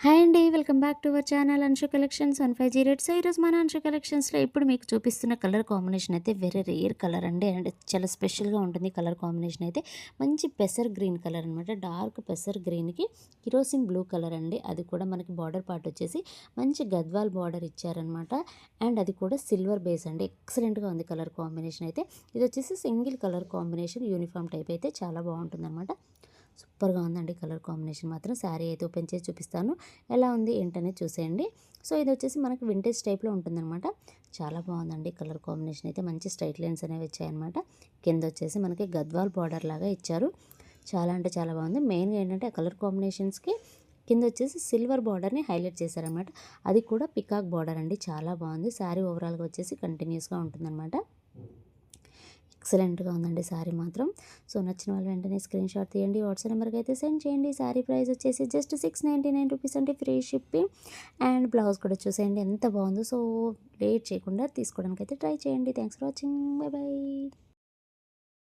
Hi అండి. Welcome back to our channel Anshu collections 1508. So, ఈరోజు మన అన్షు కలెక్షన్స్‌లో ఇప్పుడు మీకు చూపిస్తున్న కలర్ కాంబినేషన్ అయితే వెరీ రేర్ కలర్ అండి. అండ్ చాలా స్పెషల్‌గా ఉంటుంది కలర్ కాంబినేషన్ అయితే. మంచి పెసర్ గ్రీన్ కలర్ అనమాట. డార్క్ పెసర్ గ్రీన్‌కి కిరోసిన్ బ్లూ కలర్ అండి. అది కూడా మనకి బార్డర్ పార్ట్ వచ్చేసి మంచి గద్వాల్ బార్డర్ ఇచ్చారనమాట. అండ్ అది కూడా సిల్వర్ బేస్ అండి. ఎక్సలెంట్‌గా ఉంది కలర్ కాంబినేషన్ అయితే. ఇది వచ్చేసి single colour combination uniform type అయితే చాలా బాగుంటుందన్నమాట. సూపర్‌గా ఉందండి కలర్ కాంబినేషన్ మాత్రం. శారీ అయితే ఓపెన్ చేసి చూపిస్తాను. ఎలా ఉంది ఏంటనేది చూసేయండి. సో, ఇదొచ్చేసి మనకు వింటేజ్ టైప్‌లో ఉంటుందనమాట. చాలా బాగుందండి కలర్ కాంబినేషన్ అయితే. మంచి స్ట్రైట్ లైన్స్ అనేవి వచ్చాయన్నమాట. కిందొచ్చేసి మనకి గద్వాల్ బార్డర్ లాగా ఇచ్చారు. చాలా అంటే చాలా బాగుంది. మెయిన్‌గా ఏంటంటే ఆ కలర్ కాంబినేషన్స్‌కి కిందొచ్చేసి సిల్వర్ బార్డర్‌ని హైలైట్ చేశారనమాట. అది కూడా పికాక్ బార్డర్ అండి. చాలా బాగుంది. శారీ ఓవరాల్‌గా వచ్చేసి కంటిన్యూస్‌గా ఉంటుందనమాట. ఎక్సలెంట్‌గా ఉందండి శారీ మాత్రం. సో, నచ్చిన వాళ్ళు వెంటనే స్క్రీన్ షాట్ తీయండి. వాట్సాప్ నెంబర్‌కి అయితే సెండ్ చేయండి. శారీ ప్రైస్ వచ్చేసి జస్ట్ 699 రూపీస్ అంటే ఫ్రీ షిప్పింగ్. అండ్ బ్లౌజ్ కూడా చూసేయండి ఎంత బాగుందో. సో, లేట్ చేయకుండా తీసుకోవడానికైతే ట్రై చేయండి. Thanks for watching. By by.